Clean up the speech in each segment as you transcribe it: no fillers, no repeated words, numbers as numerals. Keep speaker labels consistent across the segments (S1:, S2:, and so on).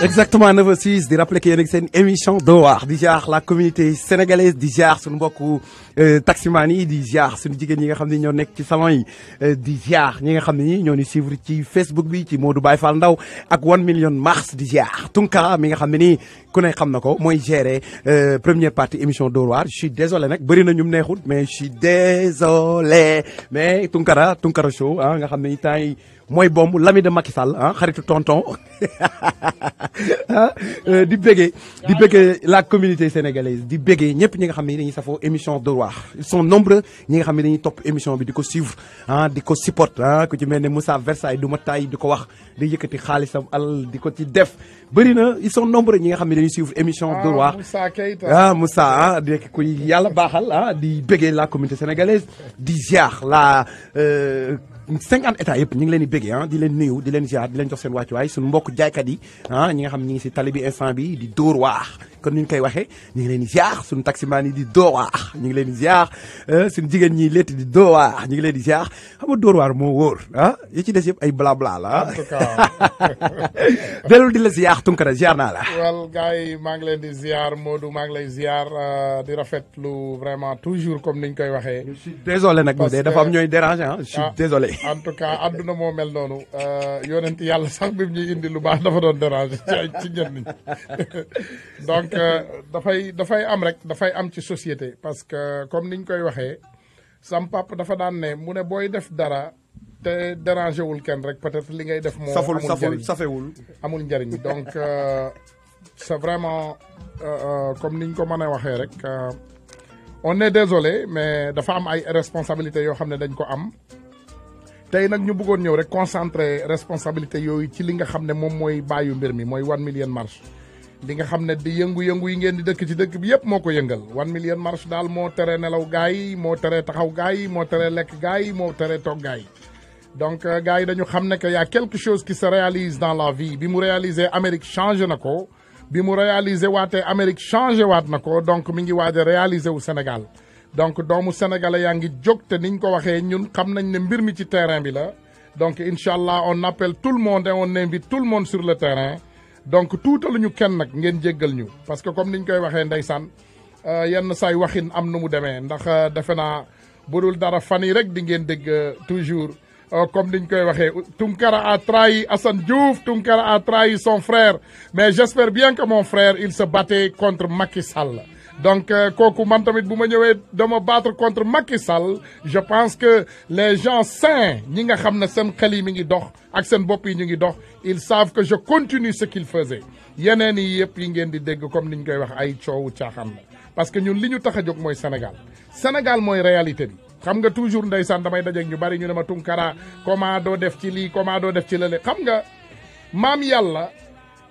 S1: exactement 9h06 di rappeler que yéen a ngi seen émission Dóor waar di jaar la communauté sénégalaise di jaar suñu mbokku taximan yi di jaar suñu jigéen ñi nga xam ne ñoo nekk ci salon yi di jaar ñi nga xam ne ñi ñoo ni suivre ci Facebook bi ci Modou Baye Fall Ndaw ak 1 million mars di jaar Tunkara mi nga xam ne nii ku ne xam na ko mooy gérer première partie émission Dóor waar je suis désolé nag bëri na ñu neexul mais je suis désolé mais Tunkara show ah nga xam ne temps yi mooy bomb l'ami de Macky Sall ah xaritu tonton di bëggee la communauté sénégalaise di bëggee ñëpp ñi nga xam ne dañuy safoo émission Dóor waar ils sont nombreux ñi nga xam ne dañuy topp émission bi di ko suivre ah di ko support ah ku ci mel ne Moussa Versailles du ma tay di ko wax di yëkkati xaalisam alal di ko ci def bëri na ils sont nombreux ñi nga xam ne dañuy suivre émission Dóor waar Moussa di nekk kuy yàlla baaxal di bëggee la communauté sénégalaise di ziar la 50 états yëpp ñu ngi leen di bëggee di leen nuyu di leen ziar di leen jox seen wàccuwaay suñu mbokk jaaykat yi ñi nga xam ne ñu ngi si tali bi instant bi di Dóor waar kon ñu koy waxee ñu ngi leen di ziar suñu taximaan yi di Dóor waar ñu ngi leen di ziar suñu jigéen ñi létt di Dóor waar ñu ngi leen di ziar xam nga Dóor waar moo wóor yi ci des yëpp ay blabla la
S2: en tout cas
S1: dellu di la ziar Tunkara ziar naa la
S2: well gars yi maa ngi leen di ziar Modou maa ngi lay ziar di rafetlu vraiment toujours comme niñ koy waxee
S1: je suis désolé nag ma de dafa am ñooy déranger je suis désolé
S2: en tout cas àdduna moo mel noonu yonent yàlla sax bi mu ñuy indi lu baax dafa doon déranger ci ñenn ñi donc dafay am rek dafay am ci société parce que comme niñ koy waxee sam pap dafa daan ne mu ne booy def dara te déranger wul kenn rek peut-être li ngay def moo
S1: safewul
S2: amul njëriñ donc c'est vraiment comme niñ ko mën a waxee rek on est désolé mais dafa am ay responsabilités yoo xam ne dañ ko am tey nag ñu bëggoon ñëw rek concentrer responsabilité yooyu ci li nga xam ne moom mooy bàyyu mbir mi mooy 1 million marche li nga xam ne di yëngu-yëngu yi ngeen di dëkk ci dëkk bi yëpp moo ko yëngal 1 million marche daal moo tere nelaw gaa yi moo tere taxaw gaa yi moo tere lekk gaa yi moo tere toog gaa yi donc gars yi dañu xam ne que y a quelque chose qui se réalise dans la vie bi mu réaliser Amérique changé na ko bi mu réaliser waatee Amérique changé waat na ko donc mi ngi waaj a réaliser wu Sénégal donc doomu sénégalais yaa ngi jóg te niñ ko waxee ñun xam nañ ne mbir mi ci terrain bi la donc incha allah on appelle tout le monde et on invite tout le monde sur le terrain donc tuutaluñu kenn nag ngeen jéggal ñu parce que comme niñ koy waxee ndeysaan yenn saay waxin am nu mu demee ndax defe naa budul dara fan yi rek di ngeen dégg toujours comme niñ koy waxee Tunkara a trahi Assane Diouf Tunkara a trahi son frère mais j'espère bien que mon frère il se battait contre Macky Sall donc kooku man tamit bu ma ñëwee dama battre contre Macky Sall je pense que les gens sains ñi nga xam ne seen xel yi mi ngi dox ak seen bopp yi ñu ngi dox ils savent que je continue ce qu'il faisait yeneen yi yëpp yi ngeen di dégg comme niñ koy wax ay coowu caaxaan la parce que ñun li ñu tax a jóg mooy Sénégal mooy réalité bi xam nga toujours ndeysaan damay dajeeg ñu bari ñu ne ma Tunkara comment doo def ci lii comment doo def ci lële xam nga maam yàlla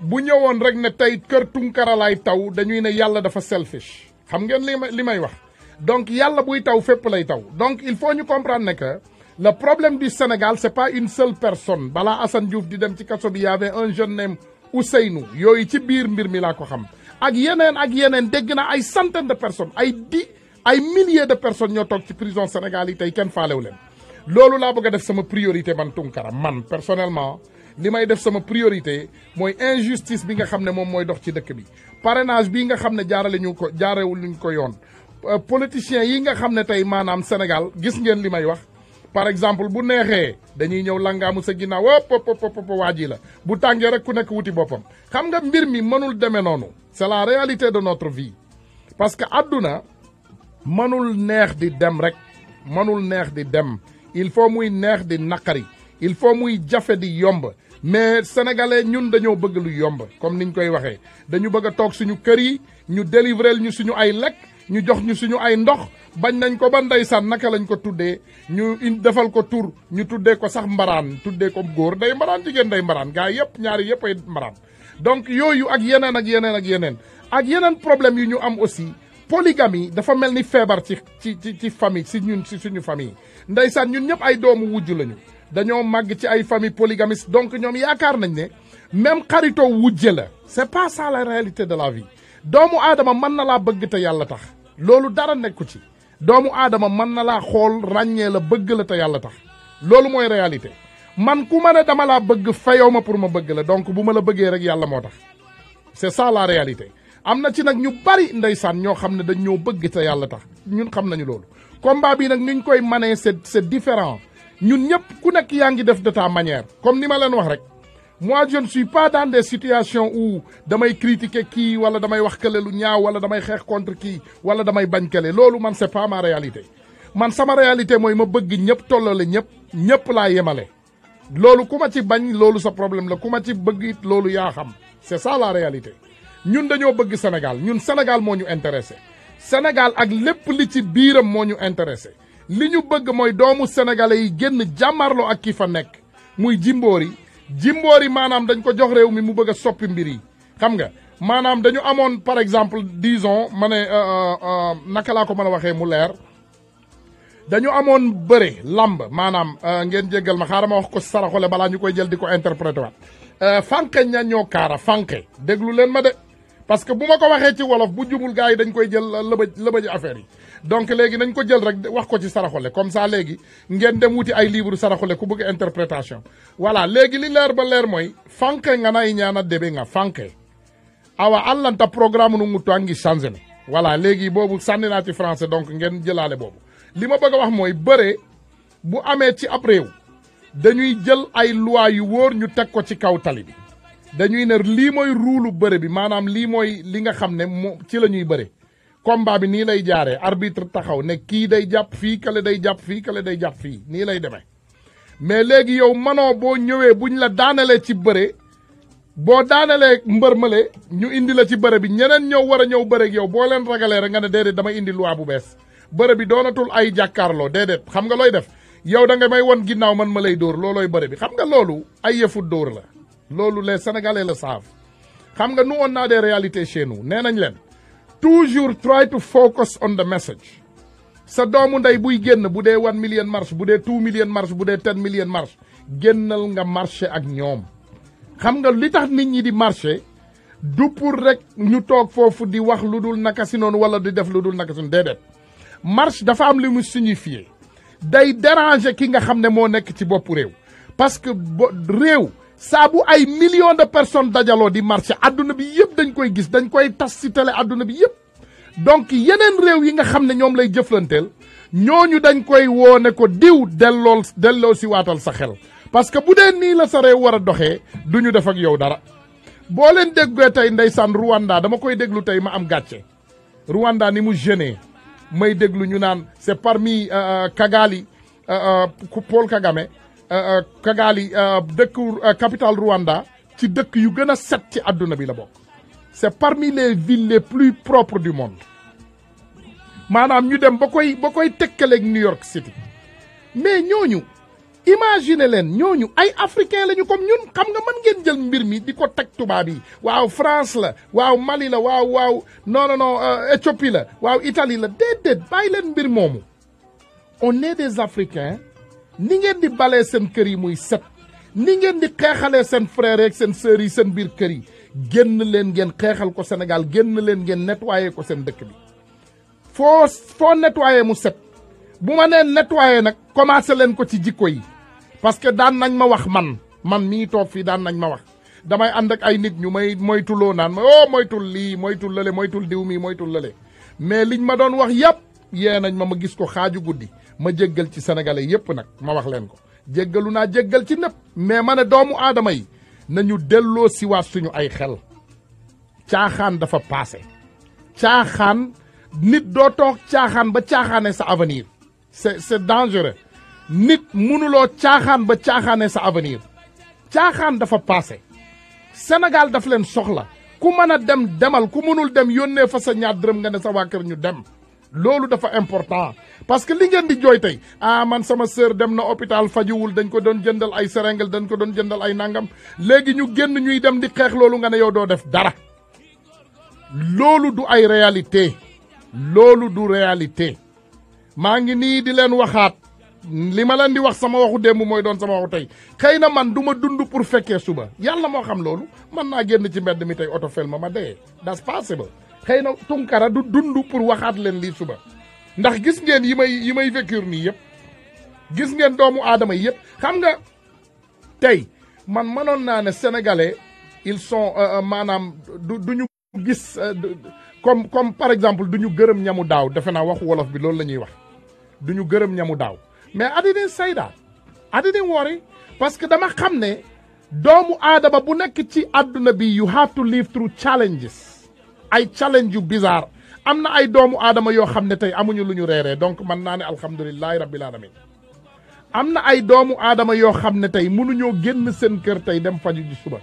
S2: bu ñëwoon rek ne tey kër Tunkara lay taw dañuy ne yàlla dafa selfish xam ngeen li may wax donc yàlla buy taw fépp lay taw donc il faut ñu comprendre ne que le problème du Sénégal c'est pas une seule personne balaa Assane Diouf di dem ci kaso bi y avait un jeune named Ousseynou yooyu ci biir mbir mi laa ko xam ak yeneen dégg na ay centaines de personnes ay milliers de personnes ñoo toog ci prison Sénégal yi tey kenn faalewu leen loolu laa bëgg a def sama priorité man Tunkara man personnellement li may def sama priorité mooy injustice bi nga xam ne moom mooy dox ci dëkk bi parrainage bii nga xam ne jaarewuñ ko yoon politiciens yi nga xam ne tey maanaam Sénégal gis ngeen li may wax par exemple bu neexee dañuy ñëw langaamu sa ginnaaw wop waa ji la bu tàngee rek ku nekk wuti boppam xam nga mbir mi mënul demee noonu c'est la réalité de notre vie parce que àdduna mënul neex di dem rek mënul neex di dem il faut muy neex di naqari il faut muy jafe di yomb mais sénégalais ñun dañoo bëgg lu yomb comme niñ koy waxee dañu bëgg a toog suñu kër yi ñu délivrer ñu suñu ay lekk ñu jox ñu suñu ay ndox bañ nañ ko ba ndeysaan naka lañ ko tuddee ñu defal ko tur ñu tuddee ko sax mbaraan tuddee ko góor day mbaraan jigéen day mbaraan gaa yëpp ñaari yëpp ay mbaraan donc yooyu ak yeneen problème yu ñu am aussi polygamie dafa mel ni feebar ci famille si ñun si suñu famille ndeysaan ñun ñëpp ay doomu wujj lañu dañoo màgg ci ay famille polygamiste donc ñoom yaakaar nañ ne même xaritoo wujje la c'est pas ça la réalité de la vie doomu aadama mën na laa bëgg te yàlla tax loolu dara nekku ci doomu aadama mën na laa xool ràññee la bëgg la te yàlla tax loolu mooy réalité man ku ma ne dama laa bëgg fayoo ma pour ma bëgg la donc bu ma la bëggee rek yàlla moo tax c'est ça la réalité am na ci nag ñu bari ndeysaan ñoo xam ne dañ ñoo bëgg te yàlla tax ñun xam nañu loolu combat bi nag niñ koy manee c'est différent ñun ñëpp ku nekk yaa ngi def de ta manière comme ni ma leen wax rek moi je ne suis pas dans des situations où damay critiquer kii wala damay wax kële lu ñaaw wala damay xeex contre kii wala damay bañ kële loolu man c'est pas ma réalité man sama réalité mooy ma bëgg ñëpp tollale ñëpp laa yemale loolu ku ma ci bañ loolu sa problème la ku ma ci bëgg it loolu yaa xam c'est ça la réalité ñun dañoo bëgg Sénégal ñun Sénégal moo ñu intéressé Sénégal ak lépp li ci biiram moo ñu intéressé li ñu bëgg mooy doomu sénégalais yi génn jàmmarloo ak ki fa nekk muy Jimbori maanaam dañ ko jox réew mi mu bëgg a soppi mbir yi xam nga maanaam dañu amoon par exemple disons ma ne naka laa ko mën a waxee mu leer dañu amoon bëre lamb maanaam ngeen jéggal ma xaaral ma wax ko saraxole balaa ñu koy jël di ko interprété waat fanke ña ñoo kaara fanke déglu leen ma de parce que bu ma ko waxee ci wolof bu jubul gars yi dañ koy jël lëbëj affaire yi donc léegi nañ ko jël rek wax ko ci saraxole comme ça léegi ngeen dem wuti ay livre saraxole ku bëgg interprétation voilà léegi li leer ba leer mooy fanke nga nay ñaana debe nga fanke awa allanta programme nu nguttu angi changé ne voilà léegi boobu sànni naa ci français donc ngeen jëlaale boobu li ma bëgg a wax mooy bëre bu amee ci ab réew dañuy jël ay loi yu wóor ñu teg ko ci kaw tali bi dañuy ne lii mooy ruulu bëre bi maanaam lii mooy li nga xam ne moo ci la ñuy bëre combat bi nii lay jaaree arbitre taxaw ne kii day jàpp fii kale day jàpp fii kale day jàpp fii nii lay demee mais léegi yow manoo boo ñëwee buñ la daanalee ci bëre boo daanalee mbërmale ñu indi la ci bëre bi ñeneen ñëw war a ñëw bëre ak yow boo leen ragalee rek nga ne déedéet damay indi loi bu bees bëre bi doonatul ay jàkkaarloo déedéet xam nga looy def yow da nga may won ginnaaw man ma lay dóor loolooy bëre bi xam nga loolu ay yëfu dóor la loolu les sénégalais le savent xam nga nous on a des réalités chez nous nee nañ leen toujours try to focus on the message sa doomu ndey buy génn bu dee 1 million marche bu dee 2 million marche bu dee 10 million marche génnal nga marché ak ñoom xam nga li tax nit ñi di marché du pour rek ñu toog foofu di wax lu dul naka si noonu wala di def lu dul naka si noonu déedéet marche dafa am li mu signifier day déranger ki nga xam ne moo nekk ci bopp réew parce que réew saa bu ay millions de personnes dajaloo di marché adduna bi yëpp dañ koy gis dañ koy tas ci télé adduna bi yëpp donc yeneen réew yi nga xam ne ñoom lay jëflanteel ñooñu dañ koy woone ko diw delloo si waatal sa xel parce que bu dee nii la sa réew war a doxee du ñu def ak yow dara boo leen déggee tey ndeysaan Rwanda dama koy déglu tey ma am gàcce Rwanda ni mu gêné may déglu ñu naan c'est parmi Kigali Paul Kagame Kigali dëkku capitale Rwanda ci dëkk yu gën a set ci àdduna bi la bokk c'est parmi les villes les plus propres du monde maanaam ñu dem ba koy tekkaleeg New York City mais ñooñu imagine leen ñooñu ay africain lañu comme ñun xam nga mën ngeen jël mbir mi di ko teg tubaab yi waaw France la waaw Mali la waaw non Éthiopie la waaw Italie la déedéet bàyyi leen mbir moomu on est des africains ni ngeen di balee seen kër yi muy set ni ngeen di xeexalee seen frères ak seen sœurs yi seen biir kër yi génn leen ngeen xeexal ko Sénégal génn leen ngeen nettoyer ko seen dëkk bi foo nettoyer mu set bu ma nee nettoyer nag commencé leen ko ci jikko yi parce que daan nañ ma wax man mii toog fii daan nañ ma wax damay ànd ak ay nit ñu may moytuloo naan ma moytul lii moytul lële moytul diw mi moytul lële mais liñ ma doon wax yëpp yee nañ ma gis ko xaaju guddi ma jéggal ci sénégalais yëpp nag ma wax leen ko jéggalu naa jéggal ci népp mais ma ne doomu aadama yi nañu delloo si waat suñu ay xel caaxaan dafa passé caaxaan nit doo toog caaxaan ba caaxaane sa avenir c'est dangereux nit mënuloo caaxaan ba caaxaane sa avenir caaxaan dafa passé Sénégal daf leen soxla ku mën a dem demal ku mënul dem yónnee fa sa ñaar dërëm nga ne sa waa kër ñu dem loolu dafa important parce que li ngeen di jooy tey man sama sœur dem na hôpital fajuwul dañ ko doon jëndal ay seringue dañ ko doon jëndal ay nangam léegi ñu génn ñuy dem di xeex loolu nga ne yow doo def dara loolu du ay réalité loolu du réalité maa ngi nii di leen waxaat li ma leen di wax sama waxu démb mooy doon sama waxu tey xëy na man du ma dund pour fekkee suba yàlla moo xam loolu mën naa génn ci mbedd mi tey oto fel ma dee that's possible xëy na Tunkara du dund pour waxaat leen lii suba ndax gis ngeen yi may vécure nii yëpp gis ngeen doomu aadama yi yëpp xam nga tey man mënoon naa ne sénégalais ils sont maanaam du ñu gis comme par exemple du ñu gërëm ñamu daaw defe naa waxu wolof bi loolu la ñuy wax du ñu gërëm ñamu daaw mais I didn't say that I didn't worry parce que dama xam ne doomu aadama bu nekk ci àdduna bi you have to live through challenges ay challenge yu bizarre am na ay doomu aadama yoo xam ne tey amuñu lu ñu reeree donc man naa ne alhamdulilahi rabbil alamin am na ay doomu aadama yoo xam ne tey mënuñoo génn seen kër tey dem faju ji suba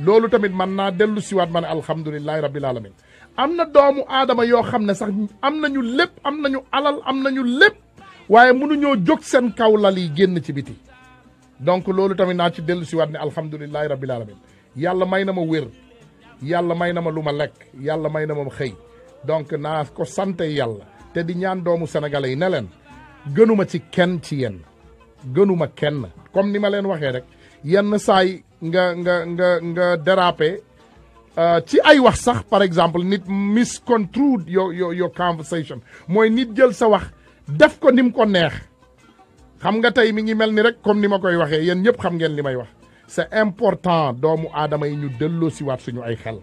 S2: loolu tamit man naa dellu siwaat ma ne alhamdulilahi rabbil alamin am na doomu aadama yoo xam ne sax am nañu lépp am nañu alal am nañu lépp waaye mënuñoo jóg seen kaw lal yi génn ci biti donc loolu tamit naa ci dellu siwaat ne alhamdulilahi rabbil alamin yàlla may na ma wér yàlla may na ma lu ma lekk yàlla may na ma xëy donc naa ko sante yàlla te di ñaan doomu sénégalais yi ne leen gënuma ci kenn ci yéen gënuma kenn comme ni ma leen waxee rek yenn saay nga déraper ci ay wax sax par exemple nit misconstrued your conversation mooy nit jël sa wax def ko ni mu ko neex xam nga tey mi ngi mel ni rek comme ni ma koy waxee yéen ñëpp xam ngeen li may wax c'est important doomu aadama yi ñu delloo si waat suñu ay xel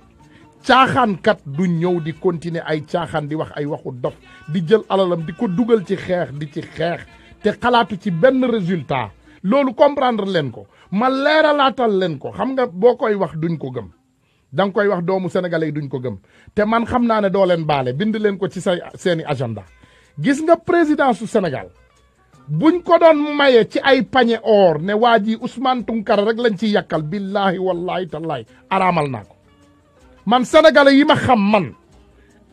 S2: caaxaankat du ñëw di continuer ay caaxaan di wax ay waxu dof di jël alalam di ko dugal ci xeex di ci xeex te xalaatu ci benn résultat loolu comprendre leen ko ma leeralaatal leen ko xam nga boo koy wax duñ ko gëm da nga koy wax doomu sénégalais yi duñ ko gëm te man xam naa ne doo leen baale bind leen ko ci seeni agenda gis nga président su Sénégal buñ ko doon maye ci ay pañe or ne waa ji Ousmane Tounkara rek lañ ci yàkkal billahi wallahi tallahi araamal naa ko man sénégalais yi ma xam man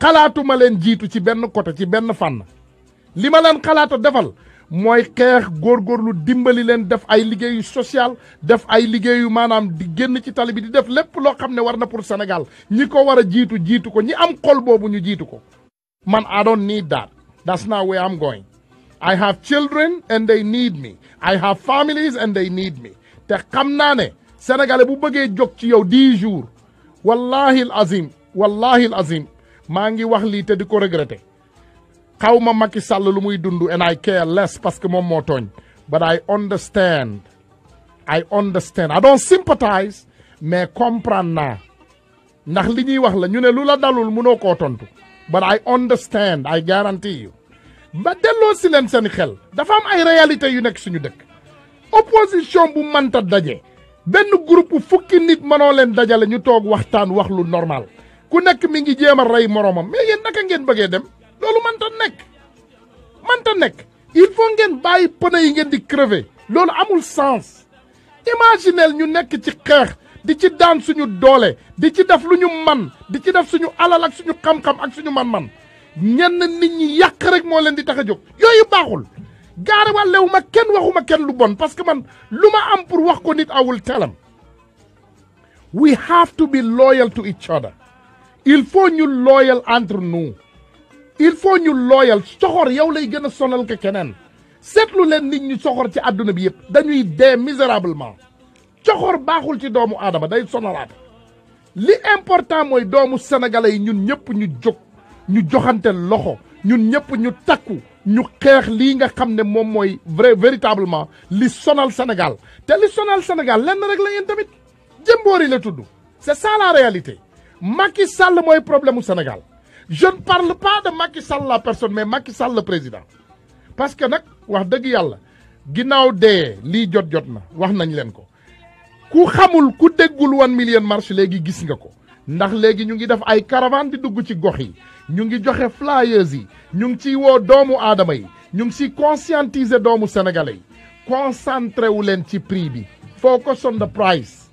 S2: xalaatuma leen jiitu ci benn côté ci benn fànn li ma leen xalaata defal mooy xeex góorgóorlu dimbali leen def ay liggéeyu social def ay liggéeyu maanaam di génn ci tali bi di def lépp loo xam ne war na pour Sénégal ñi ko war a jiitu ko ñi am xol boobu ñu jiitu ko man I don't need that that's not where I'm going I have children and they need me I have families and they need me te xam naa ne sénégalais bu bëggee jóg ci yow 10 jours wallahi al azim maa ngi wax lii te di ko regretter xaw ma Macky Sall lu muy dund and I care less parce que moom moo tooñ but I understand I don't sympathize mais comprendre naa ndax li ñuy wax la ñu ne lu la dalul mënoo koo tontu but I understand I guarantee you ba delloo si leen seen xel dafa am ay réalité yu nekk suñu dëkk opposition bu mënta daje benn groupe fukki nit mënoo leen dajale ñu toog waxtaan wax lu normal ku nekk mi ngi jéem a rey moromam mais yéen naka ngeen bëggee dem loolu mënta nekk il faut ngeen bàyyi pneu yi ngeen di crever loolu amul sens imaginel ñu nekk ci xeex di ci daan suñu doole di ci def lu ñu man di ci def suñu alal ak suñu xam-xam ak suñu man-man ñenn nit ñi yàq rek moo leen di tax a jóg yooyu baaxul gaare wàllewu ma kenn waxuma kenn lu bon parce que man lu ma am pour wax ko nit I will tell them we have to be loyal to each other il faut ñu loyal entre nous il faut ñu loyal soxor yow lay gën a sonal ko keneen seetlu leen nit ñi soxor ci àdduna bi yëpp dañuy dee misérablement soxor baaxul ci doomu aadama day sonalaate li important mooy doomu sénégalais yi ñun ñëpp ñu jóg ñu joxante loxo ñun ñëpp ñu takku ñu xeex lii nga xam ne moom mooy véritablement li sonal Sénégal te li sonal Sénégal lenn rek la yéen tamit jëmboori la tudd c'est ça la réalité Macky Sall mooy problème mu Sénégal je ne parle pas de Macky Sall la personne mais Macky Sall le président parce que nag wax dëgg yàlla ginnaaw dee lii jot na wax nañ leen ko ku xamul ku déggul 1 million marche léegi gis nga ko ndax léegi ñu ngi def ay caravane di dugg ci gox yi ñu ngi joxe flyers yi ñu ngi ciy woo doomu aadama yi ñu ngi ciy conscientiser doomu sénégalais yi concentré wu leen ci prix bi focus on the price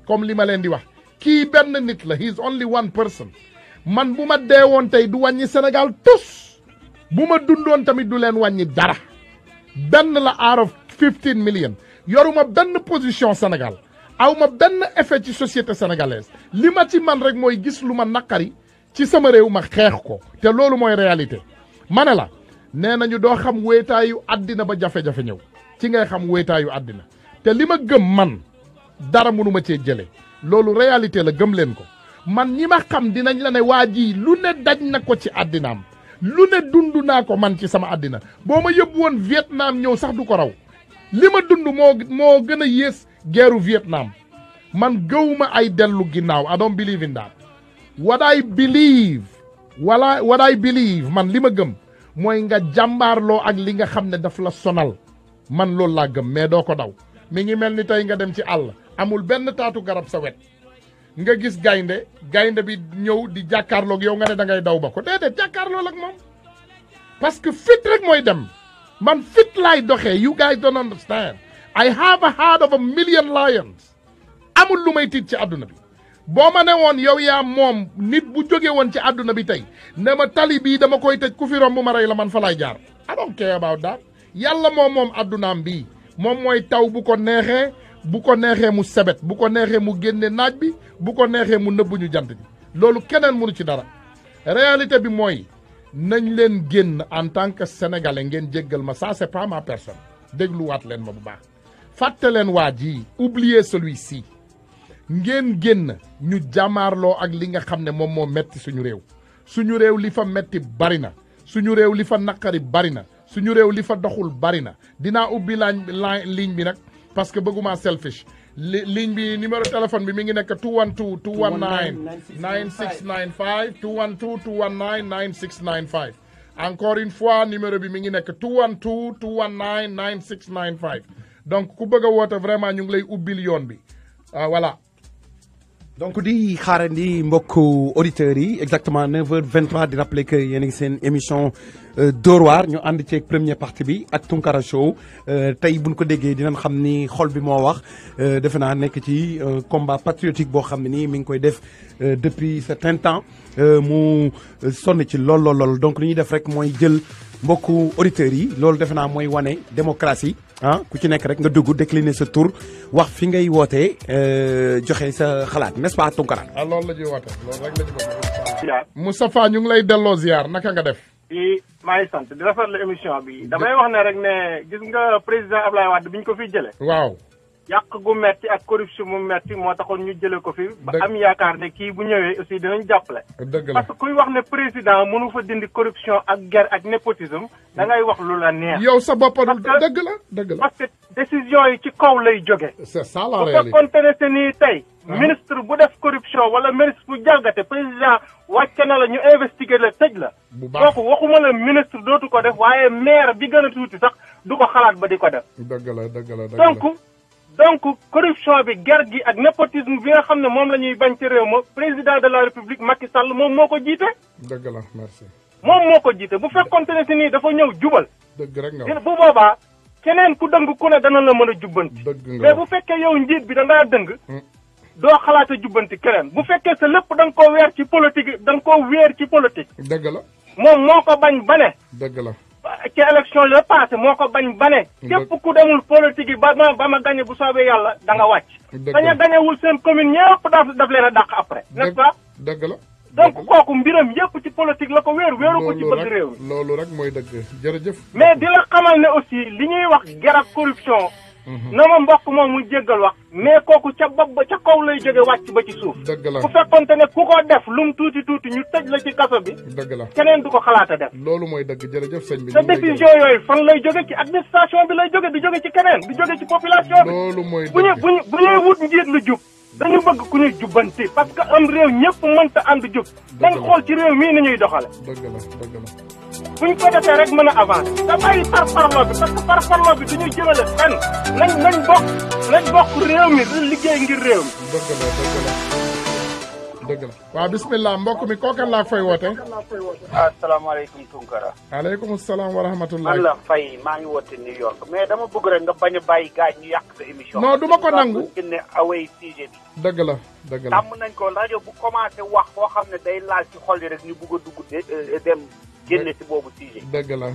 S2: comme li ma leen di wax kii benn nit la he is only one person man bu ma deewoon tey du wàññi Sénégal tous bu ma dundoon tamit du leen wàññi dara benn la out of 15 million yoruma benn position Sénégal awma benn effet ci société sénégalaise li ma ci man rek mooy gis lu ma naqari ci sama réew ma xeex ko te loolu mooy réalité ma ne la nee nañu doo xam wéetaayu àddina ba jafe-jafe ñëw ci ngay xam wéetaayu àddina te li ma gëm man dara mënu ma cee jële loolu réalité la gëm leen ko man ñi ma xam dinañ la ne waa ji lu ne daj na ko ci àddinaam lu ne dund naa ko man ci sama àddina boo ma yóbbu woon Vietnam ñëw sax du ko raw li ma dund moo gën a yées guerru Vietnam man gëwuma ay dellu ginnaaw I don't believe in that what I believe man li ma gëm mooy nga jàmbaarloo ak li nga xam ne daf la sonal man loolu laa gëm mais doo ko daw mi ngi mel ni tey nga dem ci àll amul benn taatu garab sa wet nga gis gaynde bi ñëw di jàkkaarloog yow nga ne da ngay daw ba ko déedéet jàkkaarloo ak moom parce que fit rek mooy dem man fit laay doxee you guys don't understand I have a heart of a million lions amul lu may tiit ci àdduna bi boo ma ne woon yow yaa moom nit bu jóge woon ci àdduna bi tey ne ma tali bii dama koy tëj ku fi romb ma rey la man fa laay jaar I don't care about that yàlla moom àddunaam bii moom mooy taw bu ko neexee mu sebet bu ko neexee mu génne naaj bi bu ko neexee mu nëbbu ñu jant bi loolu keneen mënu ci dara réalité bi mooy nañ leen génn en tant que sénégalais ngeen jéggal ma ça c'est pas ma personne dégluwaat leen ma bu baax fàtte leen waa ji oubliez celui-ci ngeen génn ñu jàmmaarloo ak li nga xam ne moom moo metti suñu réew li fa metti bari na suñu réew li fa naqari bari na suñu réew li fa doxul bari na dinaa ubbi ligne bi nag parce que bëgguma selfish ligne bi numéro téléphone bi mi ngi nekk 212 219 9695 212 219 9695 encore une fois numéro bi mi ngi nekk 212 219 9695 donc ku bëgg a woote vraiment ñu ngi lay ubbil yoon bi voilà.
S1: donc di xaarandi mbokku auditeurs yi exactement 9h23 di rappeler que yéen a ngi seen émission Dóor waar ñu ànd ceeg première partie bi ak Tunkara Show tey buñ ko déggee dinañ xam ni xol bi moo wax defe naa nekk ci combat patriotique boo xam ne nii mi ngi koy def depuis certain temps mu sonn ci lool donc li ñuy def rek mooy jël mbokku auditeurs yi loolu defe naa mooy wane démocratie ku ci nekk rek nga dugg décliner sa tour wax fi ngay wootee joxe sa xalaat n'est-ce pas Tunkara.
S2: loolu la ñuy woote loolu rek la ñu bëgg. Moustapha ñu ngi lay delloo ziar naka nga def.
S3: maa ngi sant di rafetlu émission bi damay wax ne rek ne gis nga président Ablaye Wade bi ñu ko fiy jëlee.
S2: waaw.
S3: yàq gu metti ak corruption mu metti moo taxoon ñu jëlee ko fi. ba am yaakaar ne kii bu ñëwee aussi dinañ jàppale.
S2: dëgg la
S3: parce que kuy wax ne président mënu fa dindi corruption ak guerre ak népotisme da ngay wax lu la neex.
S2: yow sa bopp dëgg la.
S3: parce que décision yi ci kaw lay jóge.
S2: c'est ça la réalité
S3: bu fekkoon ne nii tey. ministre bu def corruption wala ministre bu jalgate président wàcce na la ñu investiguer la tëj la.
S2: bu baax
S3: kooku waxuma la ministre dootu ko def waaye maire bi gën a tuuti sax du ko xalaat ba di ko def.
S2: dëgg la
S3: donc corruption bi guerre gi ak népotisme bi nga xam ne moom la ñuy bañ ci réew ma président de la république Macky Sall moom moo ko jiite.
S2: dëgg la merci.
S3: moom moo ko jiite bu fekkoon ne si nii dafa ñëw jubal.
S2: dëgg rek nga
S3: bu boobaa keneen ku dëng ku ne dana la mën a jubbanti. mais bu fekkee yow njiit bi da ngaa dëng. doo xalaat a jubbanti keneen bu fekkee sa lépp da nga koo weer ci politique da nga koo weer ci politique.
S2: dëgg la.
S3: moom moo ko bañ ba ne.
S2: dëgg la.
S3: ci élection la passé moo ko bañ ba ne. képp ku demul politique yi ba ma gañe bu soobee yàlla da nga wàcc. dañ a gañewul seen commune ñëpp daf leen a dàq après. n'est-ce pas.
S2: dëgg la.
S3: donc kooku mbiram yëpp ci politique la ko wéeru ko ci bëgg réew mi.
S2: loolu rek mooy dëgg jërëjëf.
S3: mais di la xamal ne aussi li ñuy wax guerre ak corruption. na ma mbokk moom mu jéggal wax. mais kooku ca bopp ba ca kaw lay jóge wàcc ba ci suuf.
S2: dëgg la
S3: bu fekkonte ne ku ko def lum tuuti ñu tëj la ci kaso bi.
S2: dëgg la
S3: keneen du ko xalaat a def.
S2: loolu mooy dëgg jërëjëf sëñ bi.
S3: sa décision yooyu fan lay jóge ci administration bi lay jóge di jóge ci keneen di jóge ci population bi.
S2: loolu mooy dëgg
S3: bu ñuy wut njiit lu jub. dañu bëgg ku ñuy jubbanti parce que am réew ñëpp mënta ànd jub. dañ xool ci réew mii ni ñuy doxale.
S2: dëgg la.
S3: buñ ko defee rek mën a avancer. te bàyyi parparloo bi parce que parparloo bi duñu jëmale fenn. nañ bokk réew mi liggéey ngir réew mi.
S2: dëgg la. waaw bismillah mbokk mi kookan laa fay woote.
S4: asalaamaaleykum Tunkara.
S2: aleykum salaam wa rahmatullah.
S4: man la Faye maa ngi woote New York mais dama bëgg rek nga bañ a bàyyi gaañ ñu yàq sa émission.
S2: non du ma ko nangu.
S4: génne away sujet bi.
S2: dëgg la.
S4: tàmm nañ ko rajo bu commencé wax foo xam ne day laal ci xol yi rek ñu bëgg a dugg dem génne si boobu sujet.
S2: dëgg la.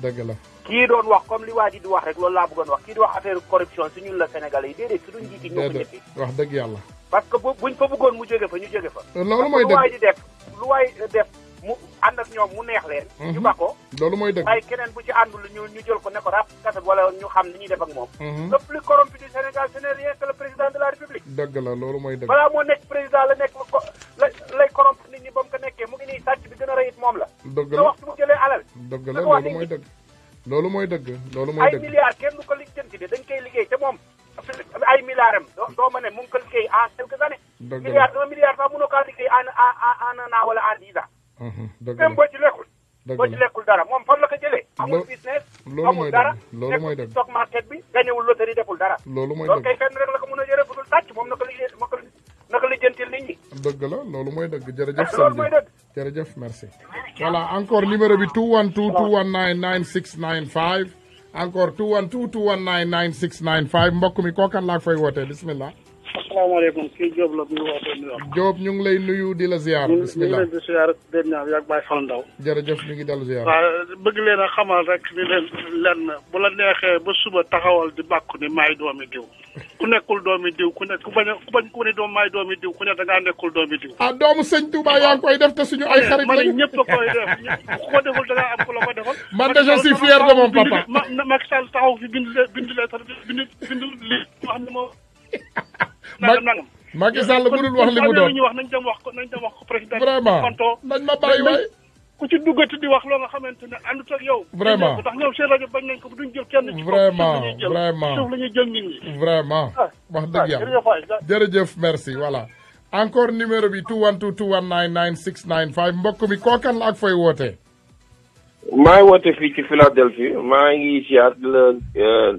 S2: dëgg la.
S4: kii doon wax comme li waa ji di wax rek loolu laa bëggoon wax kii di wax affaire corruption si ñun la Sénégalais yi déedéet si duñ njiiti ñoo ko ñëppi.
S2: wax dëgg yàlla.
S4: parce que buñ fa bëggoon mu jóge fa ñu jóge fa.
S2: loolu mooy dëgg
S4: lu waay def mu ànd ak ñoom mu neex leen. ñu ba ko.
S2: loolu mooy dëgg.
S4: waaye keneen bu ci àndul ñu jël ko ne ko rap kasat wala ñu xam li ñuy def ak moom. le plus corrompu du Sénégal ce n'est rien que le président de la République.
S2: dëgg la loolu mooy dëgg.
S4: balaa moo nekk président la nekk lay corrompre nit ñi ba mu ko nekkee mu ngi nii sàcc bi gën a rëy it moom la.
S2: dëgg la
S4: te waxtu mu jëlee alal.
S2: dëgg la loolu mooy dëgg. loolu mooy dëgg.
S4: ay milliards kenn du ko lijjanti de dañ koy liggéey te moom ay milliards doo ma ne mu ngi ko liggéey en quelques années. milliard 1 milliard sax mënoo kaa liggéey en un an wala en 10 ans. même boo ci lekkul. boo ci lekkul dara moom fan la ko jëlee. amul business amul dara nekkul stock market bi gañewul loterie deful dara.
S2: loolu
S4: kay fenn rek la ko mën a jëlee budul sàcc moom naka lijjantil nit ñi.
S2: dëgg la loolu mooy dëgg jërëjëf.
S4: loolu mooy dëgg.
S2: jërëjëf merci. voilà encore numéro bi 212 219 9695 encore 212 219 9695 mbokk mi kookan laa fay wootee bismillah.
S5: asalaamaaleykum kii Diop la muy wootee New York.
S2: Diop ñu ngi lay nuyu di la ziar. bismillah
S5: ñu ngi leen di ziar den ñaaw yàgg Baye Fall Ndaw.
S2: jërëjëf ñu ngi dellu ziar.
S5: waaw bëgg leen a xamal rek ni leen lenn bu la neexee ba suba taxawal di bàkku ni maay doomi diw. ku nekkul doomi diw ku nekk ku bañ ku ne doom maay doomi diw ku ne da ngaa nekkul doomi diw.
S2: ah doomu sëñ Touba yaa ngi koy def te suñu ay xarit lañu.
S5: ñëpp a koy def ku ko deful da ngaa am ku la ko defal.
S2: man de je suis fier de mon papa.
S5: Macky Sall taxaw fi bind lettre bind li wax ne moo. nangam.
S2: Macky Sall mënul wax li mu doon
S5: ñu wax nañ dem wax ko président.
S2: vraiment nañ ma bàyyi waay.
S5: ku ci duggati di wax loo nga xamante ne àndut ak yow.
S2: vraiment
S5: ndax ñoom seen rajo bañ nañ ko duñ jël kenn. ci
S2: vraiment
S5: suuf la ñuy jël nit ñi.
S2: vraiment wax dëgg yàlla jërëjëf merci voilà. encore numéro bi 212 219 9695 mbokk mi kookan la ak fay wootee.
S6: maa ngi woote fii ci Philadelphie maa ngi ziar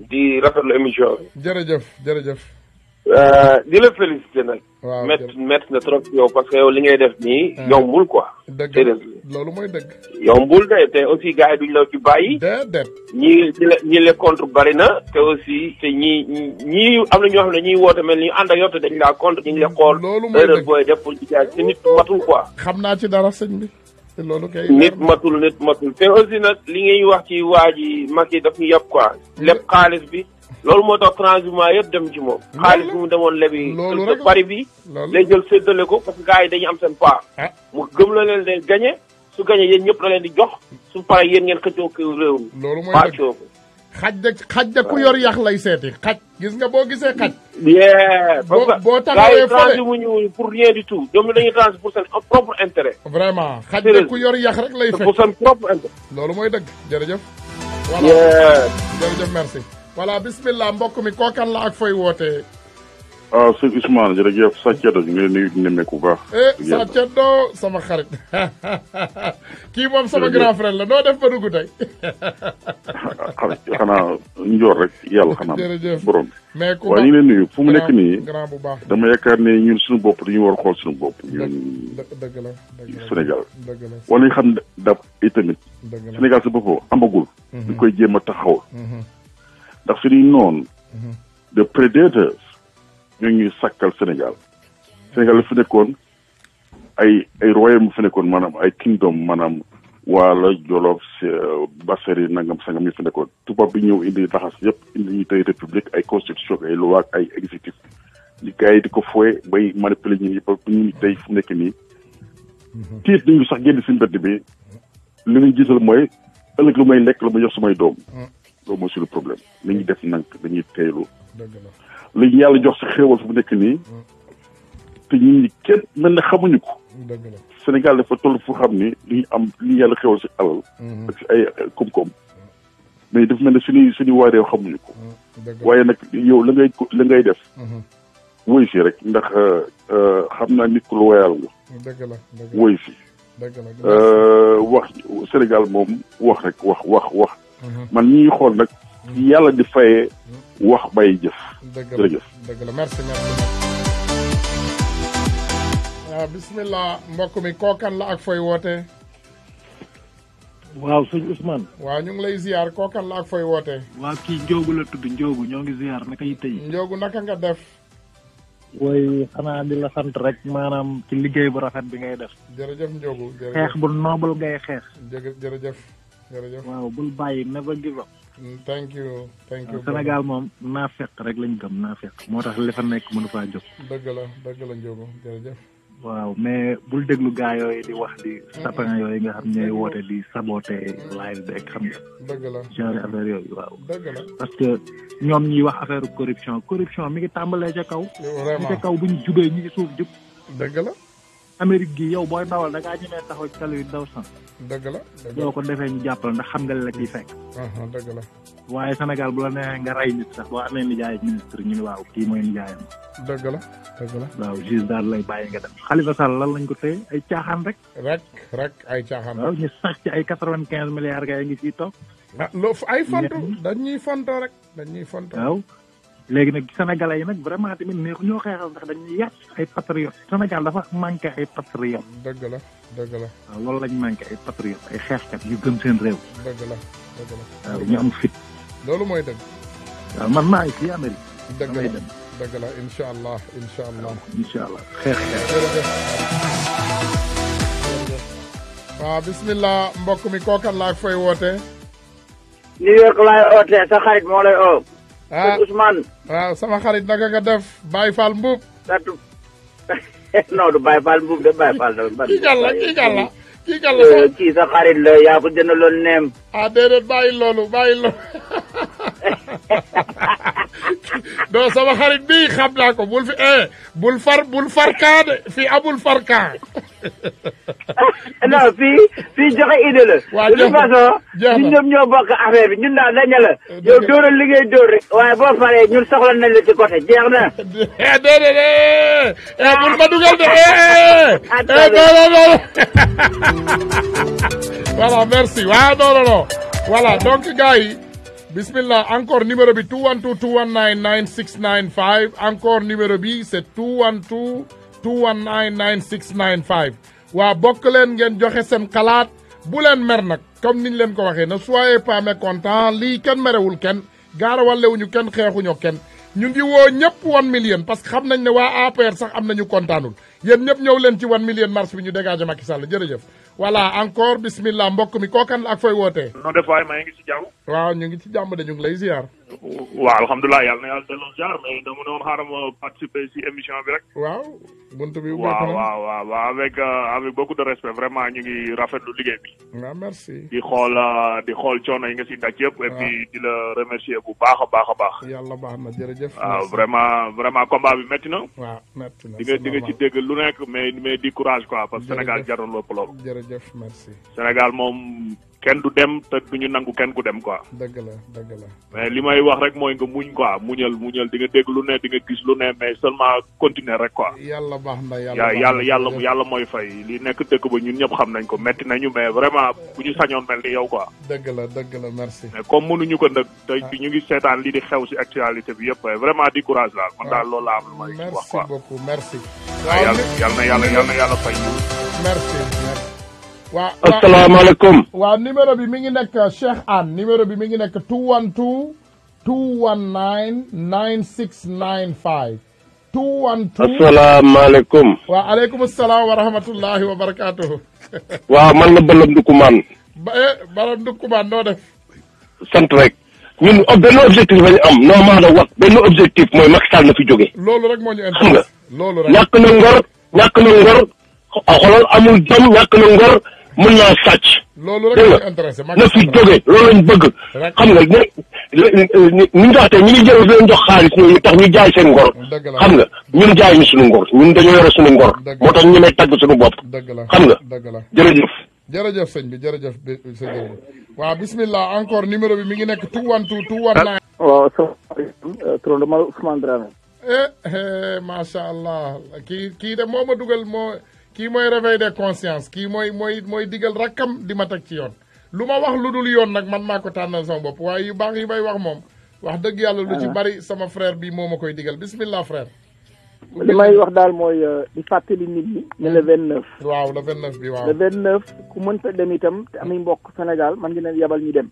S6: di rafetlu émission bi.
S2: jërëjëf.
S6: di la félicité nag.
S2: waaw
S6: métti na trop yow parce que yow li ngay def nii yombul quoi.
S2: dëgg loolu mooy dëgg.
S6: yombul de te aussi gars yi duñ la ci bàyyi.
S2: déedéet.
S6: ñi le contre bari na te aussi te ñii am na ñoo xam ne ñuy woote mel ni ànd ak yow te dañ laa contre ñu ngi la xool.
S2: loolu mooy dëgg
S6: booy def pour ci jaay te nit matul quoi.
S2: xam naa ci dara sëñ bi. te loolu kay
S6: nit matul te aussi nag li ngay wax ci waa ji Macky daf ñu yàpp quoi. lépp xaalis bi. loolu moo tax transhumance yëpp dem ci moom. xaalis bi mu demoon lebi.
S2: loolu rek
S6: pari bi. lay jël séddale ko parce que gars yi dañuy am seen part. mu gëm la leen de gagné su gagné yéen ñëpp la leen di jox su pare yéen ngeen xëccoo ko réew mi.
S2: loolu mooy dëgg xaj de ku yor yax lay seeti xaj. gis nga boo gisee xaj. boo taxawee
S6: fële transhumé pour rien du tout ñoom dañuy transhumé pour seen propre intérêt.
S2: vraiment xaj de ku yor yax rek lay fekk
S6: pour seen propre intérêt.
S2: loolu mooy dëgg jërëjëf. voilà jërëjëf merci. voilà bismillah mbokk mi kookan la ak fooy wootee.
S7: waaw sëñ Ousmane jërëjëf Sathiédo ñu ngi lay nuyu di nemmeeku bu baax.
S2: Sathiédo sama xarit kii moom sama grand frère la noo def ba dugg tey.
S7: xanaa njoor rek yàlla xanaa.
S2: jërëjëf
S7: borom.
S2: mais ku
S7: waaye ñu ngi leen nuyu fu mu nekk nii.
S2: grand bu baax
S7: dama yaakaar ne ñun suñu bopp dañu war a xool suñu bopp.
S2: dëgg la
S7: Sénégal.
S2: dëgg la
S7: war nañu xam dab itamit.
S2: dëgg la
S7: Sénégal sa boppam amagul. ñu koy jéem a taxawal. ndax suñuy noonu. de prédateurs. ñoo ñuy sàkkal Sénégal la fi nekkoon ay royaume bu fi nekkoon maanaam ay kingdom maanaam waala Jolof Basseri nangam sangam ñu fi nekkoon tubaab bi ñëw indi laxas yëpp indi ñu tey république ay constitution ay loi ak ay exécutif li gars yi di ko fooye bay manipuler ñun yi ba ñu tey fu nekk nii tiit nañu sax génn si mbedd bi li ñu gisal mooy ëllëg lu may lekk lu may jox samay doom loolu mooy suñu problème li ñuy def nank dañuy teeylu léegi yàlla jox sa xéewal fu mu nekk nii te ñun ñi kenn mel ne xamuñu ko. Sénégal dafa toll fu xam ni li ñu am li yàlla xéewal si alal. ak si ay koom-koom. mais dafa mel ne suñuy waa réew xamuñu ko. waaye nag yow la ngay def. woy si rek ndax xam naa nit ku lu woyal nga. woy si. wax Sénégal moom wax rek wax. man ñi xool nag. yàlla di fayee wax bay jëf. jërëjëf
S2: dëgg la merci. waaw bismillah mbokk mi kookan la ak fooy wootee.
S8: waaw sëñ Ousmane.
S2: waaw ñu ngi lay ziar kookan la ak fooy wootee.
S8: waaw kii Ndiogu la tudd Ndiogu ñoo ngi ziar naka yi tey.
S2: Ndiogu naka nga def.
S8: woy xanaa di la sant rek maanaam ci liggéey bu rafet bi ngay def.
S2: jërëjëf Ndiogu jërëjëf
S8: xeex bu noble ngay xeex.
S2: jërëjëf.
S8: waaw bul bàyyi never give up.
S2: thank you
S8: Sénégal moom naa fekk rek lañ gëm naa fekk moo tax li fa nekk mënu faa jóg.
S2: dëgg la Ndiogu jërëjëf.
S8: waaw mais bul déglu gaa yooyu di wax di sapin yooyu nga xam ñooy woote di saboté live beeg xam nga.
S2: dëgg la
S8: genre affaire yooyu waaw.
S2: dëgg la
S8: parce que ñoom ñuy wax affaire corruption mi ngi tàmbalee ca kaw.
S2: vraiment
S8: ca kaw bu ñu jubee ñu ngi suuf jub.
S2: dëgg la.
S8: Amérique gi yow booy dawal da ngaa ñemee taxaw ci tali daw sax.
S2: dëgg la
S8: doo ko defee ñu jàppal ndax xam nga la ciy fekk.
S2: dëgg la.
S8: waaye Sénégal bu la neexee nga rey nit sax boo amee nijaay ministre ñu ne waaw kii mooy nijaayam.
S2: dëgg la dëgg la.
S8: waaw juge daal lay bàyyi nga dem Khalifa Sall lan lañ ko téye ay caaxaan rek.
S2: rek ay caaxaan.
S8: waaw ñu sax ci ay 95 milliards gars yi ngi ciy toog.
S2: ay fonto dañuy fonto rek dañuy fonto.
S8: waaw léegi nag sénégalais yi nag vraiment tamit neexu ñoo xeexal ndax dañuy yàq ay patriotes Sénégal dafa manqué ay patriotes.
S2: dëgg la dëgg la.
S8: waaw loolu lañ manqué ay patriotes ay xeexkat yu gëm seen réew.
S2: dëgg la dëgg la.
S8: waaw ñu am fit.
S2: loolu mooy dëgg.
S8: waaw man maa ngi fii Amérique.
S2: dëgg la dëgg la incha allah incha allah.
S8: incha allah xeex.
S2: waaw bismillah mbokk mi kookan laa fay woote.
S9: New York laay ootee sa xarit moo lay oo. Ousmane.
S2: waaw sama xarit naka nga def Baye Fall Mbuub.
S9: non du Baye Fall Mbuub de Baye Fall de.
S2: kii gàlla
S9: kii sa xarit la yaa ko jëndaloon neem.
S2: déedéet bàyyi loolu non sama xarit bii xam naa ko bul far kaa de fii amul far kaa.
S9: non fii joxe idée la.
S2: waaw
S9: de toute façon ñun ñoom ñoo bokk affaire bi ñun daal dañu la. yow dóoral li ngay dóor rek. waaye boo paree ñun soxla nañ la ci côté jeex na.
S2: déedéet bul ma dugal de non. voilà merci waaw non voilà donc gars yi bismillah encore numéro bi 212 219 9695 encore numéro bi c'est 212 219 9695 waa bokk leen ngeen joxe seen xalaat bu leen mer nag comme niñ leen ko waxee ne soyez pas mécontent lii kenn merewul kenn gaarawallewuñu kenn xeexuñu kenn ñu ngi woo ñëpp 1 million parce que xam nañ ne waa APR sax am nañu kontaanul yéen ñëpp ñëw leen ci 1 million marche bi ñu dégagé Macky Sall jërëjëf voilà encore bismillah mbokk mi kookan ak fooy wootee.
S10: noo def waay maa ngi ci jàmm.
S2: waaw ñu ngi ci jàmm de ñu ngi lay ziar.
S10: waaw alhamdulilah yàlla na yàlla delloo ziar mais dama doon xaaral ma participer ci émission bi rek.
S2: waaw buntu bi.
S10: waaw avec beaucoup de respect vraiment ñu ngi rafetlu liggéey bi.
S2: waaw merci.
S10: di xool coono yi nga ci daj yëpp. et puis di la remercier bu baax a baax.
S2: yàlla baax na jërëjëf.
S10: waaw vraiment combat bi métti na.
S2: waaw métti na
S10: di nga ci dégg lu nekk mais di courage quoi parce que Sénégal jarul lépp lool.
S2: jërëjëf merci.
S10: Sénégal moom kenn du dem te duñu nangu kenn ku dem quoi.
S2: dëgg la.
S10: mais li may wax rek mooy nga muñ quoi muñal di nga dégg lu ne di nga gis lu ne mais seulement continuer rek quoi.
S2: yàlla baax na
S10: yàlla mooy fay li nekk dëkk ba ñun ñëpp xam nañ ko metti nañu mais vraiment bu ñu sañoon mel ni yow quoi.
S2: dëgg la merci.
S10: mais comme mënuñu ko nag te ñu ngi seetaan li di xew ci actualité bi yëpp vraiment di courage daal man daal loolu la am lu may wax quoi.
S2: merci beaucoup merci.
S10: yàlla na yàlla fay ñu.
S2: merci. waaw
S11: asalaamaaleykum.
S2: waaw numéro bi mi ngi nekk Cheikh Anne numéro bi mi ngi nekk 212 219 9695 212.
S11: asalaamaaleykum.
S2: waaw aleykum salaam wa rahmatullahi wa barakaatuhu.
S11: waaw man la Bala Ndukumaan.
S2: Bala Ndukumaan noo def.
S11: sant rek ñun benn objectif la ñu am non maa la wax benn objectif mooy Macky Sall na fi jóge.
S2: loolu rek moo ñu intéressé.
S11: xam nga
S2: loolu rek
S11: ñàkk na ngor xoolal amul jom ñàkk na ngor mën naa sàcc.
S2: loolu rek moo ñu intéressé
S11: na fi jóge loolu lañ bëgg. xam nga ni ñu tax te ñu ngi jël leen jox xaalis ñooñu tax ñu jaay seen ngor. xam nga ñun jaay ñu suñu ngor ñun dañoo yore suñu ngor. moo tax ñu may tagg suñu bopp. xam nga jërëjëf.
S2: jërëjëf sëñ bi jërëjëf sëñ bi waaw bismillah encore numéro bi mi ngi nekk 212 219.
S12: waaw salaamaaleykum turam dama Ousmane Dramé.
S2: macha allah kii de moo ma dugal kii mooy réveil des consciences kii mooy digal rakkam di ma teg ci yoon lu ma wax lu dul yoon nag man maa ko tànnal sama bopp waaye yu baax yi may wax moom wax dëgg yàlla lu ci bari sama frère bi moo ma koy digal bismillah frère.
S12: li may wax daal mooy di fàttali nit ñi ne le 29.
S2: waaw le 29 bi waaw.
S12: le 29 ku mënta dem itam te amuy mbokk Sénégal man ngi leen yabal ñu dem.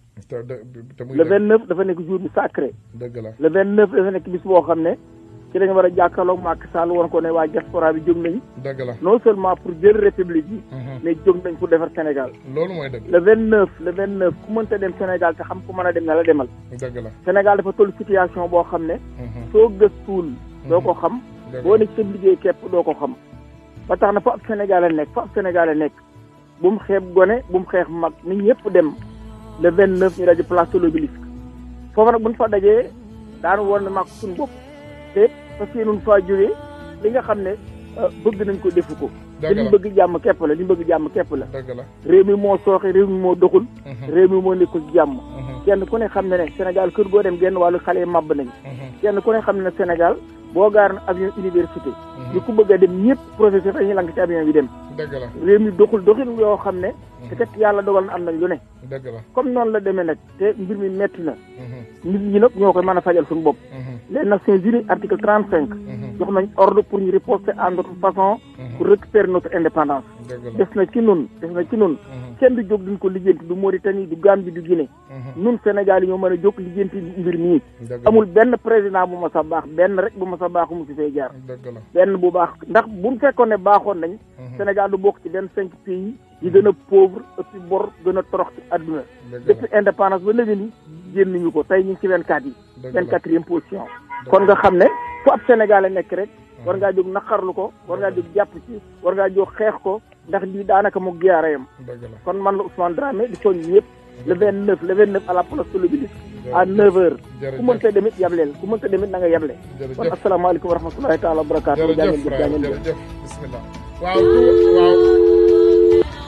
S12: le 29 dafa nekk jour bu sacré.
S2: dëgg la
S12: le 29 dafa nekk bis boo xam ne ci lañu war a jàkkaarloog Macky Sall woon ko ne waa diaspora bi jóg nañu.
S2: dëgg la
S12: non seulement pour jël république bi. mais jóg nañ pour defar Sénégal.
S2: loolu mooy dëgg.
S12: le 29 ku mënta dem Sénégal te xam ku mën a dem na la demal.
S2: dëgg la
S12: Sénégal dafa toll situation boo xam ne. soo gëstuwul doo ko xam. boo nekk sa liggéey képp doo ko xam. ba tax na fa ab Sénégalais nekk bu mu xeeb gone bu mu xeex mag nit ñëpp dem le 29 ñu daje place de l'Obélisque foofu nag bu ñu fa dajee daanu woon na suñu bopp te parce que nun faa jógee li nga xam ne bëgg nañ ko defu ko te li ñu bëgg jàmm képp la li ñu bëgg jàmm képp la réew mi moo sooxe réew mi moo doxul réew mi moo nekkul jàmm kenn ku ne xam ne ne Sénégal kër goo dem genn wàllu xale yi màbb nañu kenn ku ne xam ne Sénégal boo gaar na avion université ñu ku bëgg a dem ñëpp professeur dañuy lank ci avion bi dem réew mi doxul doxin yoo xam ne te kat yàlla dogal na am nañ lu ne comme noonu la demee nag te mbir mi metti na nit ñi nag ñoo koy mën a fajal suñu bopp les Nations Unies article 35 jox nañ ordre pour ñu riposter à notre façon pour récupérer notre indépendance des na ci nun kenn du jóg duñ ko lijjanti du Mauritanie du Gambie du Guinée nun Sénégal yi ñoo mën a jóg lijjanti mbir mii amul benn président bu ma sa baax benn rek bu ma sa baax mu si fay jaar benn bu baax ndax buñ fekkoon ne baaxoon nañ Sénégal du bokk ci 25 pays yi gën a pauvre ëppi bor gën a torox ci àdduna depuis indépendance ba léegi ni génn ñu ko tey ñu ngi ci 24 yi 24e position kon nga xam ne fu ab Sénégalais nekk rek war ngaa jóg naqarlu ko war ngaa jóg jàpp ci war ngaa jóg xeex ko ndax lii daanaka mu giyaarayam kon man la Ousmane Dramé di soñ yëpp le 29 à la place de l'Obélisque à 9h ku mënta demit yableel ku mënta demit na nga yable kon asalaamaaleykum wa rahmatulahi taala wa barakaatu
S2: jërëjëf bismillah waaw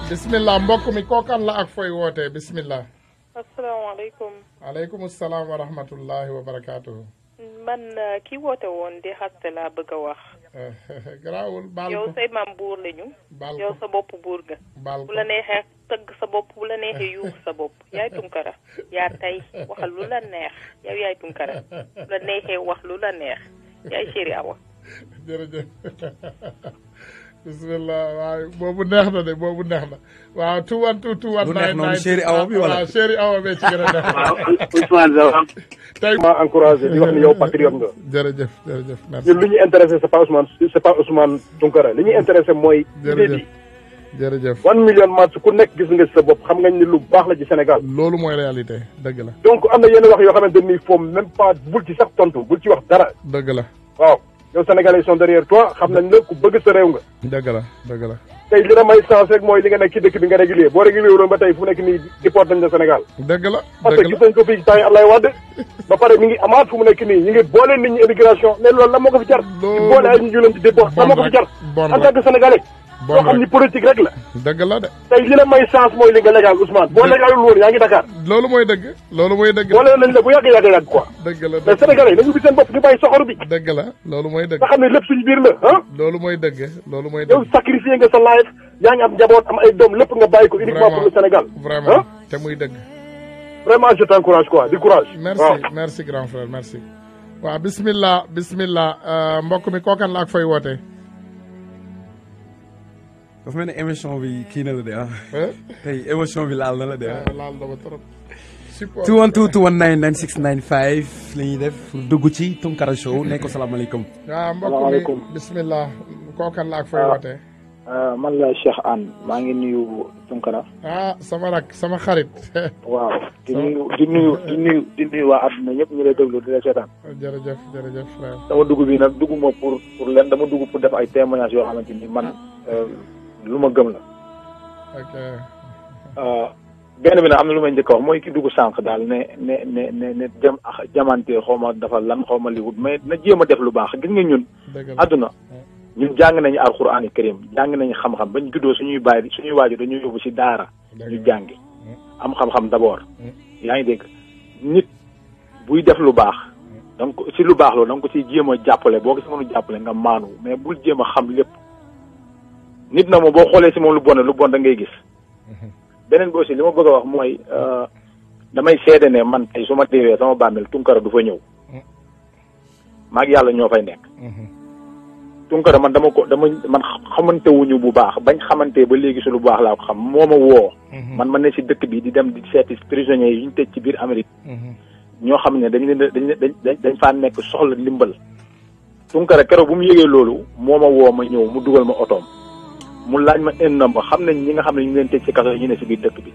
S2: bismillah mbokk mi kookan la ak fooy wootee bismillah
S13: asalaamaaleykum
S2: aleykum salaam wa rahmatullahi wa barakaatuhu
S13: man kii woote woon di xaste laa bëgg a wax
S2: garaawul baal
S13: yow say maam buur lañu yow sa bopp buur ga bu la neexee tëgg sa bopp bu la neexee yuux sa bopp yaay Tunkara yaa tey waxal lu la neex yow yaay Tunkara bu la neexee wax lu la neex yaay Chéri Awa
S2: jërëjëf bismillah waaw boobu neex na de boobu neex na waaw 212
S1: bu neex noonu Chéri Awa bi wala
S2: Chéri Awa bee ci gën a neex
S14: Ousmane Zawa
S2: tey
S14: ma encouragé di wax ni yow patriote nga
S2: jërëjëf merci
S14: ñun li ñu intéressé c'est pas Ousmane Tounkara li ñu intéressé mooy
S2: jërëjëf
S14: 1 million match ku nekk gis nga sa bopp xam nga ni lu baax la ci Sénégal
S2: loolu mooy réalité dëgg la
S14: donc am na yenn wax yoo xamante ni foofu même pas bul ci sax tontu bul ci wax dara
S2: dëgg la
S14: waaw yow Sénégalais sont derrière toi xam nañ la ku bëgg sa réew nga
S2: dëgg la
S14: tey li la may chance rek mooy li nga nekk ci dëkk bi nga régulier boo régulier wuloon ba tey fu nekk nii déport nañ la Sénégal
S2: dëgg la
S14: parce que gis nañ ko fii temps yi Ablaye Wade ba pare mi ngi amaat fu mu nekk nii ñu ngi boole nit ñi immigration mais loolu la moo ko fi jar di boole ay ñu juleen ci déport la moo ko fi jar en tant que Sénégalais boo xam ni politique rek la
S2: dëgg la de
S14: tey li la may chance mooy li nga légal Ousmane boo légalul woon yaa ngi Dakar
S2: loolu mooy dëgg
S14: boole nañ la bu yàgg quoi
S2: dëgg la
S14: mais Sénégalais nañu bi seen bopp ñu bàyyi soxor bi
S2: dëgg la loolu mooy dëgg
S14: nga xam ne lépp suñu biir la ah
S2: loolu mooy dëgg
S14: yow sacrifié nga sa life yaa ngi am njaboot am ay doom lépp nga bàyyi ko uniquement pour le Sénégal
S2: vraiment te muy dëgg
S14: vraiment je t'encourage quoi du courage
S2: merci grand frère merci waaw bismillah mbokk mi kookan la ak fay wootee
S1: dafa mel ne émission bi kii na la de tey émission bi laal na la de
S2: laal na ma trop
S1: 212 219 9695 la ñuy def dugg ci Tounkara Show ne ko salaamaaleykum
S2: waaw mbokk mi bismillah kookan la ak fay wootee
S15: man la Cheikh Anne maa ngi nuyu Tounkara
S2: sama rak sama xarit
S15: waaw di nuyu waa àdduna ñëpp ñu lay déglu di la seetaan
S2: jërëjëf frère
S15: dama dugg bi nag dugguma pour leen dama dugg pour def ay témoignages yoo xamante ni man lu ma gëm la
S2: ok
S15: benn bi nag am na lu may njëkk a wax mooy ki dugg sànq daal ne jamante xaw ma dafa lan xaw ma liwut mais na jéem a def lu baax gis nga ñun àdduna ñun jàng nañu alxuraani karim jàng nañu xam-xam bañ juddoo suñuy bàyyi suñuy waajur dañuy yóbbu ci daara ñu jàngi am xam-xam d'abord yaa ngi dégg nit buy def lu baax donc ci lu baax loolu da nga ko ciy jéem a jàppale boo ko ci mënu jàppale nga maanu mais bul jéem a xam lépp nit na moom boo xoolee ci moom lu bon da ngay gis beneen bi aussi li ma bëgg a wax mooy damay seede ne man tey su ma deewee sama bàmmeel Tounkara du fa ñëw maa ngi yàlla ñoo fay nekk Tounkara man man xamante wuñu bu baax bañ xamante ba léegi su lu baax laa ko xam moo ma woo man ne ci dëkk bi di dem di seeti prisonniers yi ñu tëj ci biir Amérique ñoo xam ne dañ faa nekk soxla ndimbal Tounkara keroog bu mu yëgee loolu moo ma woo ma ñëw mu dugal ma otoom mu laaj ma un nombre xam nañ ñi nga xam ne ñu leen tëj ci kaso yi ñu ne ci biir dëkk bi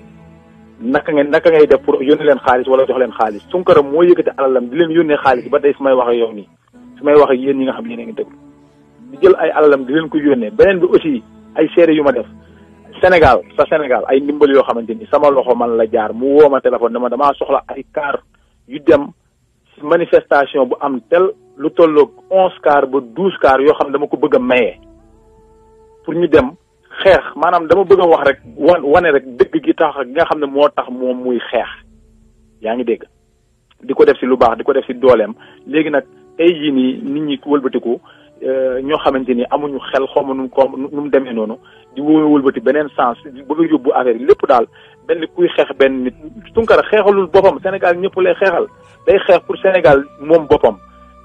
S15: naka ngay def pour yónnee leen xaalis wala jox leen xaalis Tounkara moo yëkkati alalam di leen yónnee xaalis ba tey su may wax ak yow nii su may wax ak yéen ñi nga xam ne yéen a ngi déglu di jël ay alalam di leen ko yónnee beneen bi aussi ay seede yu ma def Sénégal ay ndimbal yoo xamante ni sama loxo man la jaar mu woo ma téléphone dama damaa soxla ay car yu dem ci manifestation bu am tel lu tolloog 11 car ba 12 car yoo xam ne dama ko bëgg a maye pour ñu dem xeex maanaam dama bëgg a wax rek wane rek dëgg gi tax ak nga xam ne moo tax moom muy xeex yaa ngi dégg di ko def si lu baax di ko def si dooleem léegi nag tey jii nii nit ñi wëlbatiku ñoo xamante ni amuñu xel xaw ma nu mu demee noonu di wëlbati beneen sens bëgg a yóbbu affaire yi lépp daal benn kuy xeex benn nit Tunkara xeexalul boppam Sénégal ñëpp lay xeexal day xeex pour Sénégal moom boppam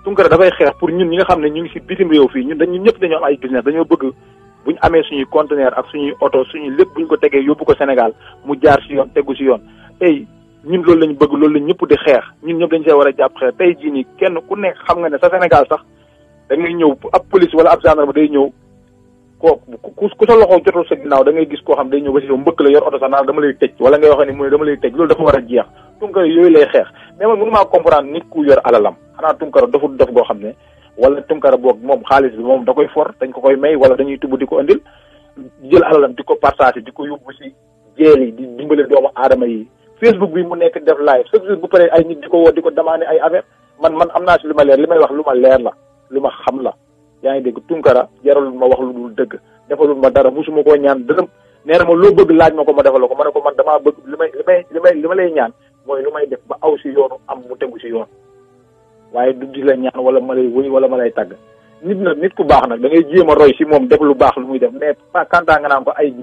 S15: Tunkara dafay xeex pour ñun ñi nga xam ne ñu ngi si bitim réew fii ñun ñëpp dañoo am ay business dañoo bëgg bu ñu amee suñuy conteneur ak suñuy oto suñuy lépp bu ñu ko tegee yóbbu ko Sénégal mu jaar si yoon tegu si yoon tey ñun loolu lañu bëgg loolu lañ ñëpp di xeex ñun ñëpp dañu see war a jàpp xeex tey jii nii kenn ku nekk xam nga ne sa Sénégal sax da ngay ñëw ab police wala ab gendarme day ñëw ku sa loxo jotul sa ginnaaw da ngay gis koo xam day ñëw ba si yow mbëkk la yor oto sax naan dama lay tëj wala ngay wax ne mu ne dama lay tëj loolu dafa war a jeex Tunkara yooyu lay xeex mais man mënu maa comprendre nit ku yor alalam xanaa Tunkara dofut dof goo xam ne wala Tunkara boog moom xaalis bi moom da koy for dañ ko koy may wala dañuy tubb di ko andil jël alalam di ko partager di ko yóbbu si jeel yi di dimbale doomu aadama yi Facebook bi mu nekk def live chaque jour bu paree ay nit di ko woo di ko demandé ay affaire man am naa si lu ma leer li may wax lu ma leer la lu ma xam la yaa ngi dégg Tunkara jarul ma wax lu dul dëgg defalul ma dara musuma koo ñaan dërëm nee na ma loo bëgg laaj ma ko ma defal ko ma ne ko man damaa bëgg li ma lay ñaan mooy lu may def ba aw si yoonu am mu tegu si yoon waaye du di la ñaan wala ma lay wëy wala ma lay tàgg nit ku baax nag da ngay jéem a roy si moom def lu baax lu muy def mais pas kantaa nga naan ko ay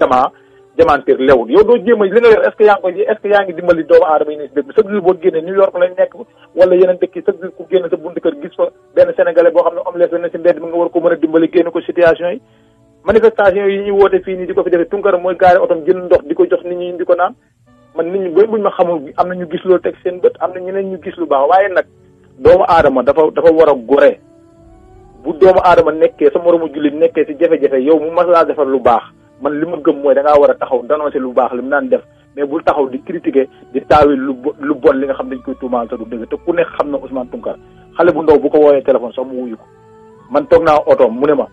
S15: jamantir lewut yow doo jéem a li nga yor est ce que yaa ngi dimbali doomu aadama yi ne si dëkk bi chaque jour boo génnee New York lañ nekk wala yeneen dëkk yi chaque jour ku génn sa buntu kër gis fa benn sénégalais boo xam ne homeless la ne si mbedd mi nga war ko mën a dimbali génn ko situation yi manifestation yi ñuy woote fii nii di ko fi defee Tunkara mooy gaari otom jël ndox di ko jox nit ñi di ko naan man nit ñi buñ ma xamul am na ñu gis loolu teg seen bët am na ñeneen ñu gis lu baax waaye nag doomu aadama dafa war a gore bu doomu aadama nekkee sa moromu jullit nekkee si jafe-jafe yow mu mas laa defar lu baax man li ma gëm mooy da ngaa war a taxaw dénoncer lu baax li mu naan def mais bul taxaw di critiquer di taawil lu bon li nga xam dañ koy tuumaal te du dëgg te ku nekk xam na Ousmane Tunkara xale bu ndaw bu ko wooyee téléphone sax mu wuyu ko man toog naa otoom mu ne ma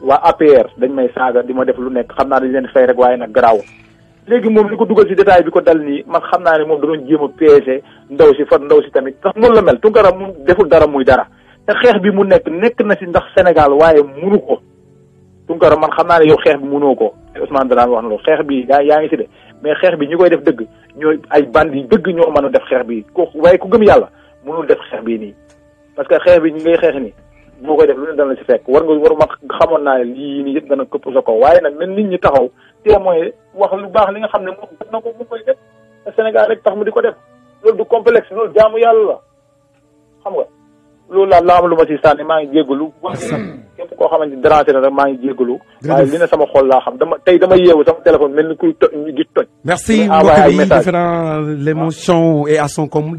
S15: waa APR dañ may saaga di ma def lu nekk xam naa dañ leen fay rek waaye nag garaaw léegi moom li ko dugal si détail bi ko dal nii man xam naa ne moom da doon jéem a piéger ndaw si fat ndaw si tamit sax noonu la mel Tunkara mu deful dara muy dara te xeex bi mu nekk na si ndax Sénégal waaye munu ko Tunkara man xam naa ne yow xeex bi munoo ko Ousmane Dramé wax na loolu xeex bi yaa ngi si de mais xeex bi ñi koy def dëgg ñooy ay bandi yi dëgg ñoo mën a def xeex bi waaye ku gëm yàlla mënul def xeex bii nii parce que xeex bi ñi ngay xeex nii boo koy def lu ne dana la si fekk war ma xamoon naa ne lii nii yëpp dana këpp sa kaw waaye nag na nit ñi taxaw témoin wax lu baax li nga xam ne moom def na ko mu koy def te Sénégal rek tax mu di ko def loolu du complexe loolu jaamu yàlla la xam nga loolu laa am lu ma si sànni maa ngi jéggalu képp koo xamante ni dérangé na rek maa ngi jéggalu waaye li ne sama xol laa xam dama yeewu sama téléphone mel ni kuy di toj
S1: merci mbokk yi différent l'émotion est à son comble